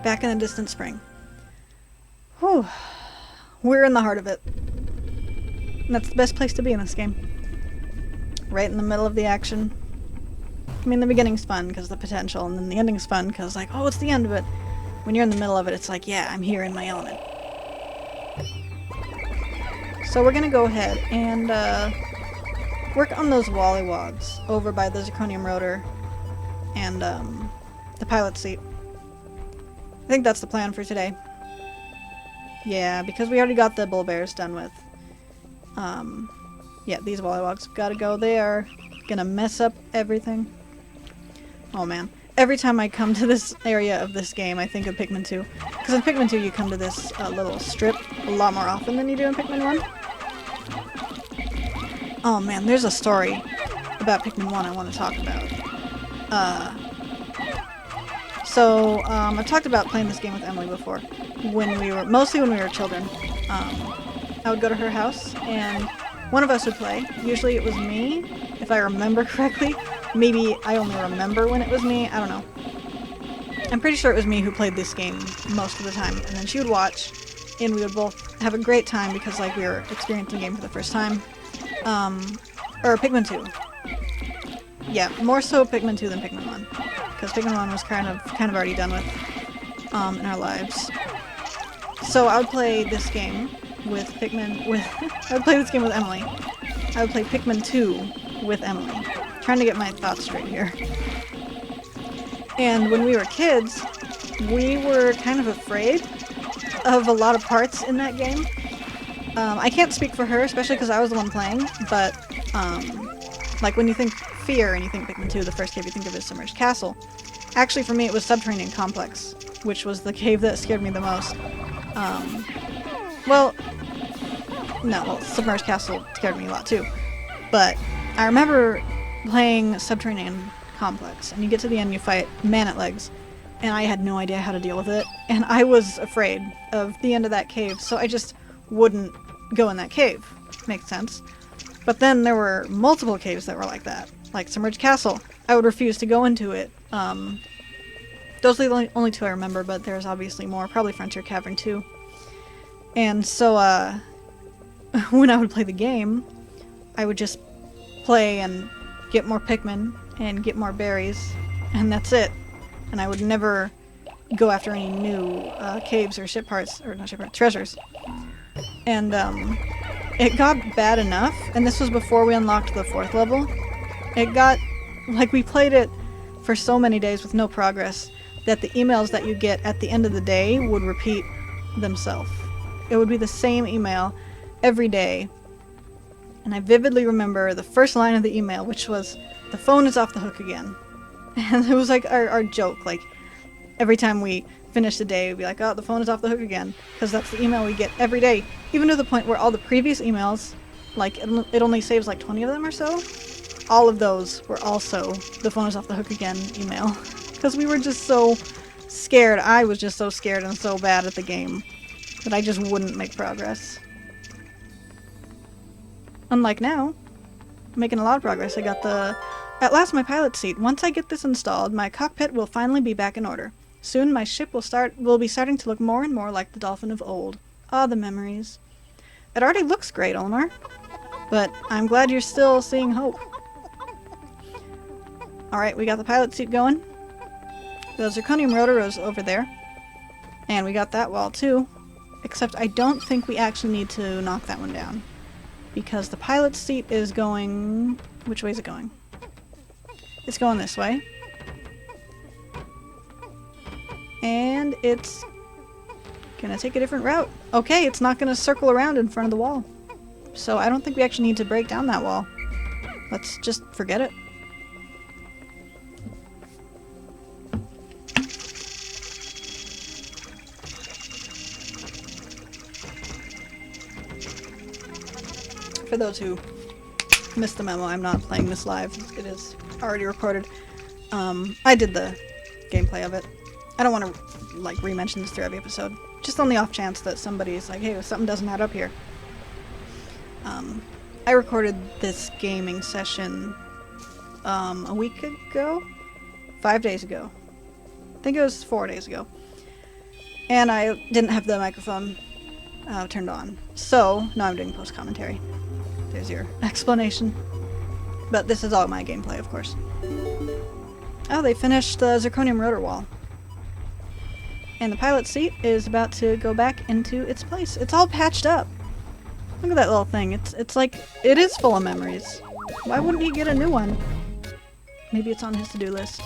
Back in the distant spring. Whew. We're in the heart of it. And that's the best place to be in this game. Right in the middle of the action. I mean, the beginning's fun because of the potential, and then the ending's fun because, like, oh, it's the end, but when you're in the middle of it, it's like, yeah, I'm here in my element. So we're gonna go ahead and work on those wallywogs over by the zirconium rotor and the pilot seat. I think that's the plan for today. Yeah, because we already got the bull bears done with. Yeah, these wallywogs gotta go. They are gonna mess up everything. Oh man. Every time I come to this area of this game, I think of Pikmin 2. Because in Pikmin 2, you come to this little strip a lot more often than you do in Pikmin 1. Oh man, there's a story about Pikmin 1 I want to talk about. I've talked about playing this game with Emily before. Mostly when we were children. I would go to her house, and one of us would play. Usually it was me, if I remember correctly. Maybe I only remember when it was me, I don't know. I'm pretty sure it was me who played this game most of the time, and then she would watch, and we would both have a great time because, like, we were experiencing the game for the first time. Or Pikmin 2. Yeah, more so Pikmin 2 than Pikmin 1. Because Pikmin 1 was kind of already done with, in our lives. So I would play this game with I would play this game with Emily. I would play Pikmin 2 with Emily. Trying to get my thoughts straight here. And when we were kids, we were kind of afraid of a lot of parts in that game. I can't speak for her, especially because I was the one playing, but like when you think fear and you think Pikmin 2, the first cave you think of is Submerged Castle. Actually, for me, it was Subterranean Complex, which was the cave that scared me the most. Submerged Castle scared me a lot too. But I remember playing Subterranean Complex, and you get to the end, you fight Man-at Legs, and I had no idea how to deal with it, and I was afraid of the end of that cave, so I just wouldn't go in that cave. Makes sense. But then there were multiple caves that were like that, like Submerged Castle. I would refuse to go into it. Those are the only two I remember, but there's obviously more, probably Frontier Cavern too. And so, when I would play the game, I would just play and get more Pikmin and get more berries, and that's it. And I would never go after any new caves or treasures. And it got bad enough, and this was before we unlocked the 4th level. It got, like, we played it for so many days with no progress that the emails that you get at the end of the day would repeat themselves. It would be the same email every day. And I vividly remember the first line of the email, which was, "The phone is off the hook again." And it was like our joke, like, every time we finished the day, we'd be like, "Oh, the phone is off the hook again," because that's the email we get every day, even to the point where all the previous emails, like, it only saves like 20 of them or so, all of those were also "the phone is off the hook again" email, because we were just so scared. I was just so scared and so bad at the game that I just wouldn't make progress. Unlike now, I'm making a lot of progress. I got at last my pilot seat. Once I get this installed, my cockpit will finally be back in order. Soon my ship will be starting to look more and more like the Dolphin of old. Ah, the memories. It already looks great, Olimar. But I'm glad you're still seeing hope. Alright, we got the pilot seat going. The zirconium rotor is over there. And we got that wall too. Except I don't think we actually need to knock that one down. Because the pilot seat is going... Which way is it going? It's going this way. And it's gonna take a different route. Okay, it's not gonna circle around in front of the wall. So I don't think we actually need to break down that wall. Let's just forget it. For those who missed the memo, I'm not playing this live. It is already recorded. I did the gameplay of it. I don't want to, like, re-mention this through every episode. Just on the off chance that somebody's like, hey, something doesn't add up here. I recorded this gaming session a week ago? 5 days ago. I think it was 4 days ago. And I didn't have the microphone turned on. So, now I'm doing post-commentary. There's your explanation. But this is all my gameplay, of course. Oh, they finished the zirconium rotor wall. And the pilot seat is about to go back into its place. It's all patched up. Look at that little thing. It's like, it is full of memories. Why wouldn't he get a new one? Maybe it's on his to-do list.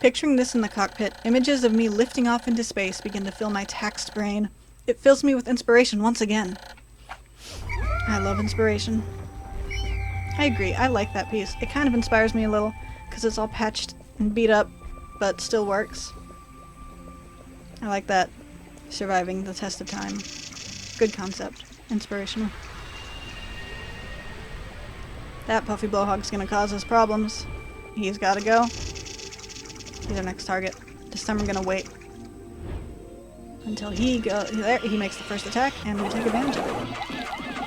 Picturing this in the cockpit, images of me lifting off into space begin to fill my taxed brain. It fills me with inspiration once again. I love inspiration. I agree, I like that piece. It kind of inspires me a little, because it's all patched and beat up, but still works. I like that. Surviving the test of time. Good concept. Inspirational. That Puffy Blowhog's gonna cause us problems. He's gotta go. He's our next target. This time we're gonna wait until he makes the first attack, and we take advantage of it.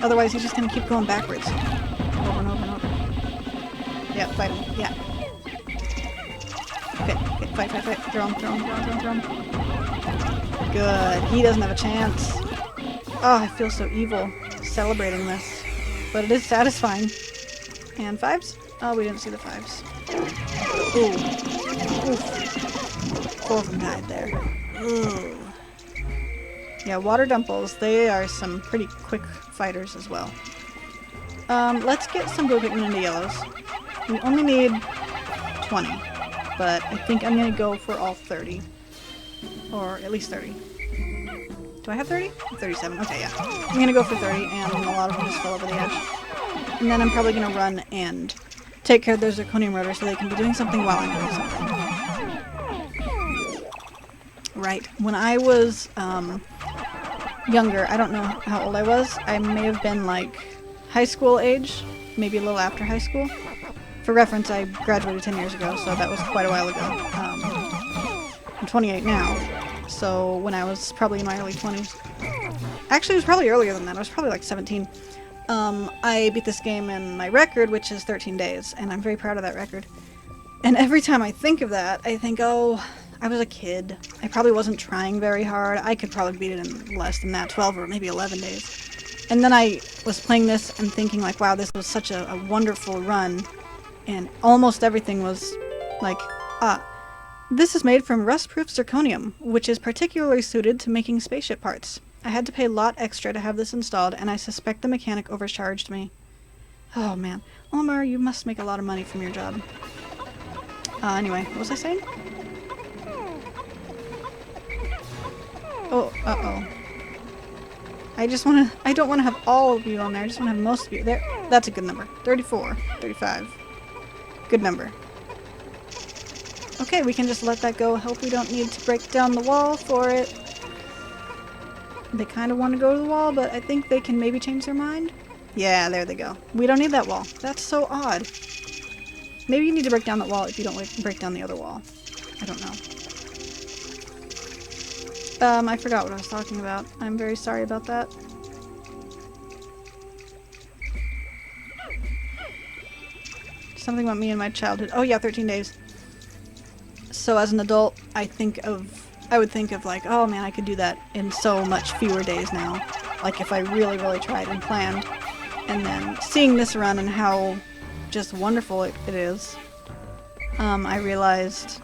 Otherwise, he's just gonna keep going backwards. Over and over and over. Yeah, fight him. Yeah. Okay, fight. Throw him. Good. He doesn't have a chance. Oh, I feel so evil celebrating this. But it is satisfying. And fives? Oh, we didn't see the fives. Ooh. Oof. 4 of them died there. Ooh. Yeah, water dumples, they are some pretty quick fighters as well. Let's get some blue Pikmin into yellows. We only need 20, but I think I'm gonna go for all 30. Or at least 30. Do I have 30? 37, okay, yeah. I'm gonna go for 30, and a lot of them just fell over the edge. And then I'm probably gonna run and take care of their zirconium rotor so they can be doing something while I'm doing something. Right. When I was younger, I don't know how old I was. I may have been like high school age, maybe a little after high school. For reference, I graduated 10 years ago, so that was quite a while ago. I'm 28 now, so when I was probably in my early 20s. Actually, it was probably earlier than that. I was probably like 17. I beat this game in my record, which is 13 days, and I'm very proud of that record. And every time I think of that, I think, oh, I was a kid. I probably wasn't trying very hard. I could probably beat it in less than that, 12 or maybe 11 days. And then I was playing this and thinking like, wow, this was such a wonderful run. And almost everything was like, this is made from rust-proof zirconium, which is particularly suited to making spaceship parts. I had to pay a lot extra to have this installed, and I suspect the mechanic overcharged me. Oh man. Omar, you must make a lot of money from your job. Anyway, what was I saying? Oh, uh-oh. I don't want to have all of you on there, I just want to have most of you. There, that's a good number. 34, 35. Good number. Okay, we can just let that go. Hope we don't need to break down the wall for it. They kind of want to go to the wall, but I think they can maybe change their mind. Yeah, there they go. We don't need that wall. That's so odd. Maybe you need to break down that wall if you don't break down the other wall. I don't know. I forgot what I was talking about. I'm very sorry about that. Something about me and my childhood. Oh yeah, 13 days. So as an adult, I would think of like, oh man, I could do that in so much fewer days now. Like if I really, really tried and planned. And then seeing this run and how just wonderful it is, I realized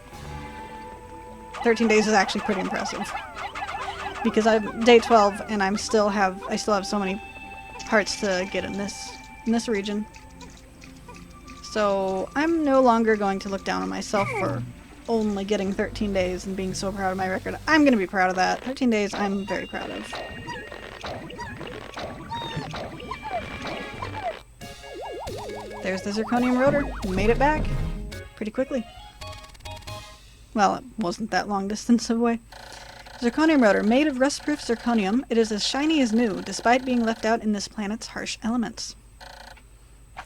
13 days is actually pretty impressive. Because I'm day 12 and I still have so many parts to get in this region. So I'm no longer going to look down on myself for only getting 13 days and being so proud of my record. I'm going to be proud of that. 13 days I'm very proud of. There's the zirconium rotor. We made it back pretty quickly. Well, it wasn't that long distance away. Zirconium rotor, made of rust-proof zirconium, it is as shiny as new, despite being left out in this planet's harsh elements.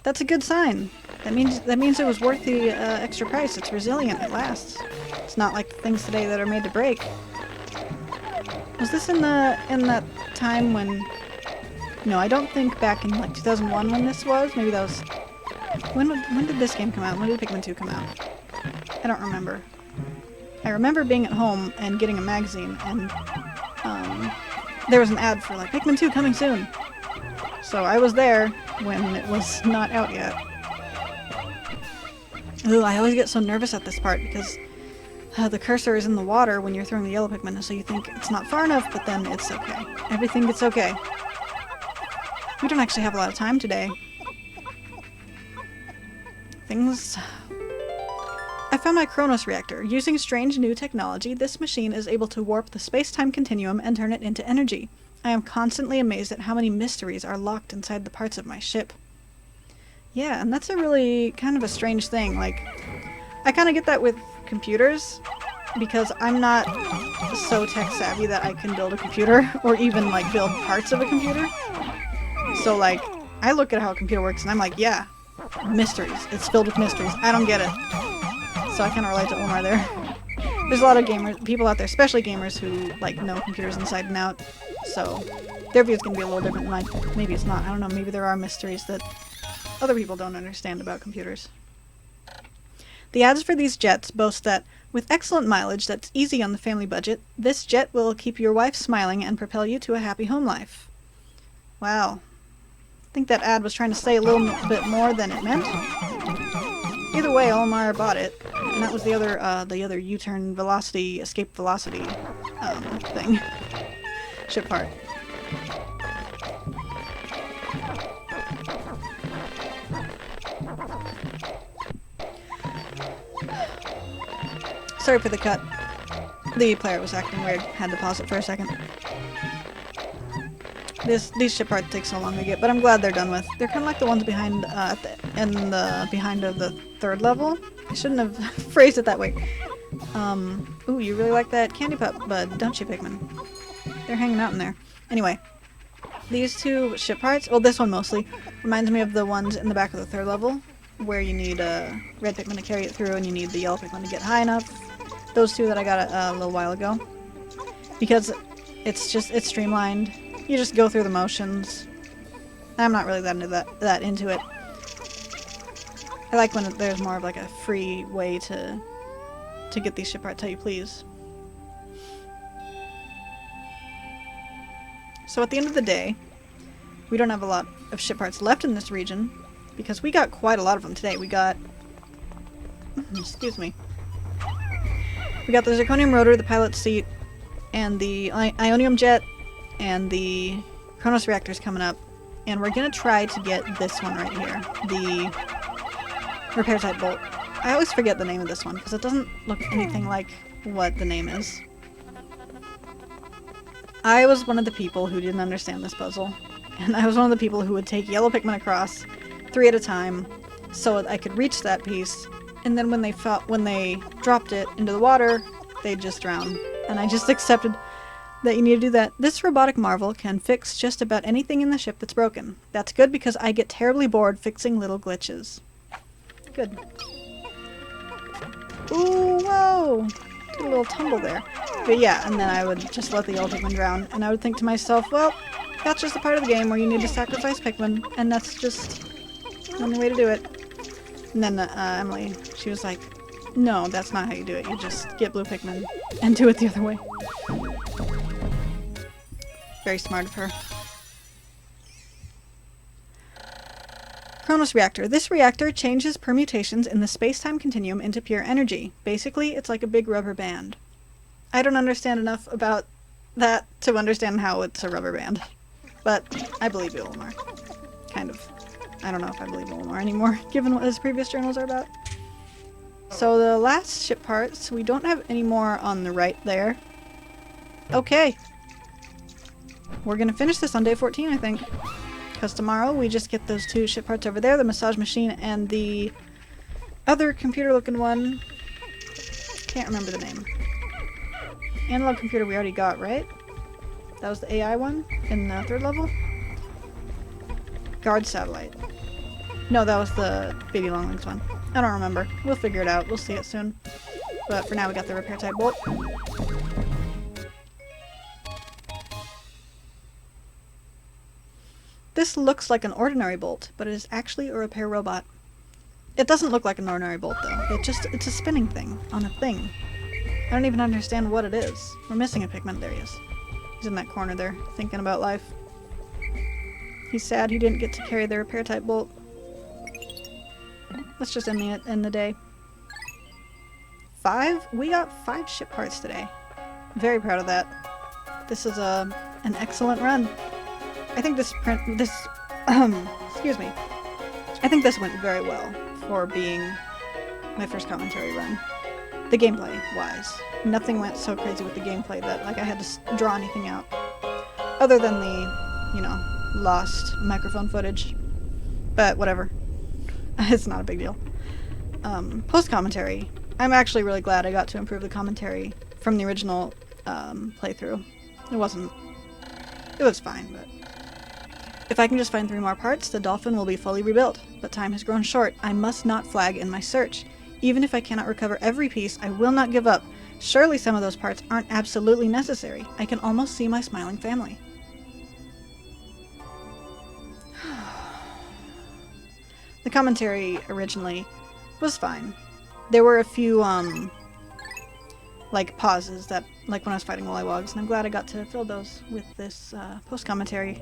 That's a good sign. That means it was worth the extra price. It's resilient. It lasts. It's not like things today that are made to break. Was this in that time when? No, I don't think back in like 2001 when this was. Maybe that was. When did this game come out? When did Pikmin 2 come out? I don't remember. I remember being at home and getting a magazine, and there was an ad for like Pikmin 2 coming soon. So I was there when it was not out yet. Ooh, I always get so nervous at this part because the cursor is in the water when you're throwing the yellow Pikmin, so you think it's not far enough, but then it's okay. Everything gets okay. We don't actually have a lot of time today. I found my Kronos reactor. Using strange new technology, this machine is able to warp the space-time continuum and turn it into energy. I am constantly amazed at how many mysteries are locked inside the parts of my ship. Yeah, and that's a really kind of a strange thing. Like, I kind of get that with computers, because I'm not so tech savvy that I can build a computer, or even like build parts of a computer. So like, I look at how a computer works and I'm like, yeah, mysteries. It's filled with mysteries. I don't get it. So I kind of relate to Omar there. There's a lot of people out there, especially gamers, who like know computers inside and out. So their view is going to be a little different than mine. Maybe it's not. I don't know. Maybe there are mysteries that other people don't understand about computers. The ads for these jets boast that, with excellent mileage that's easy on the family budget, this jet will keep your wife smiling and propel you to a happy home life. Wow. I think that ad was trying to say a little bit more than it meant. Either way, Omar bought it, and that was the other U-turn velocity, escape velocity thing. Ship part. Sorry for the cut. The player was acting weird. Had to pause it for a second. These ship parts take so long to get, but I'm glad they're done with. They're kind of like the ones behind behind of the third level. I shouldn't have phrased it that way. Ooh, you really like that candy pup, bud, don't you, Pikmin? They're hanging out in there. Anyway, these two ship parts, well, this one mostly, reminds me of the ones in the back of the third level, where you need a red Pikmin to carry it through, and you need the yellow Pikmin to get high enough. Those two that I got a little while ago, because it's streamlined. You just go through the motions. I'm not really that into it. I like when there's more of like a free way to get these ship parts how you please. So at the end of the day, we don't have a lot of ship parts left in this region, because we got quite a lot of them today. We got... excuse me. We got the zirconium rotor, the pilot seat, and the ionium jet, and the Kronos reactors coming up. And we're gonna try to get this one right here. The repair type bolt. I always forget the name of this one, because it doesn't look anything like what the name is. I was one of the people who didn't understand this puzzle. And I was one of the people who would take yellow Pikmin across 3 at a time so I could reach that piece, and then when they dropped it into the water, they'd just drown. And I just accepted that you need to do that. This robotic marvel can fix just about anything in the ship that's broken. That's good because I get terribly bored fixing little glitches. Good. Ooh, whoa! Did a little tumble there. But yeah, and then I would just let the yellow Pikmin drown, and I would think to myself, well, that's just a part of the game where you need to sacrifice Pikmin, and that's just the only way to do it. And then Emily, she was like, no, that's not how you do it. You just get blue Pikmin and do it the other way. Very smart of her. Kronos reactor. This reactor changes permutations in the space-time continuum into pure energy. Basically, it's like a big rubber band. I don't understand enough about that to understand how it's a rubber band. But I believe you, Omar. Kind of. I don't know if I believe Omar anymore, given what his previous journals are about. So the last ship parts, we don't have any more on the right there. Okay. We're gonna finish this on day 14, I think. Because tomorrow we just get those two ship parts over there, the massage machine and the other computer-looking one. Can't remember the name. Analog computer we already got, right? That was the AI one in the third level? Guard satellite. No, that was the baby longlings one. I don't remember. We'll figure it out. We'll see it soon. But for now we got the repair type bolt. This looks like an ordinary bolt, but it is actually a repair robot. It doesn't look like an ordinary bolt though. It's a spinning thing on a thing. I don't even understand what it is. We're missing a Pikmin. There he is. He's in that corner there, thinking about life. He's sad he didn't get to carry the repair type bolt. Let's just end the day. 5? We got 5 ship parts today. Very proud of that. This is an excellent run. I think excuse me. I think this went very well for being my first commentary run. The gameplay wise. Nothing went so crazy with the gameplay that like I had to draw anything out. Other than the, you know, lost microphone footage. But whatever. It's not a big deal. Post-commentary. I'm actually really glad I got to improve the commentary from the original playthrough. It was fine, but... If I can just find 3 more parts, the dolphin will be fully rebuilt. But time has grown short. I must not flag in my search. Even if I cannot recover every piece, I will not give up. Surely some of those parts aren't absolutely necessary. I can almost see my smiling family. The commentary originally was fine. There were a few, like, pauses that, like when I was fighting Wollywogs, and I'm glad I got to fill those with this, post-commentary.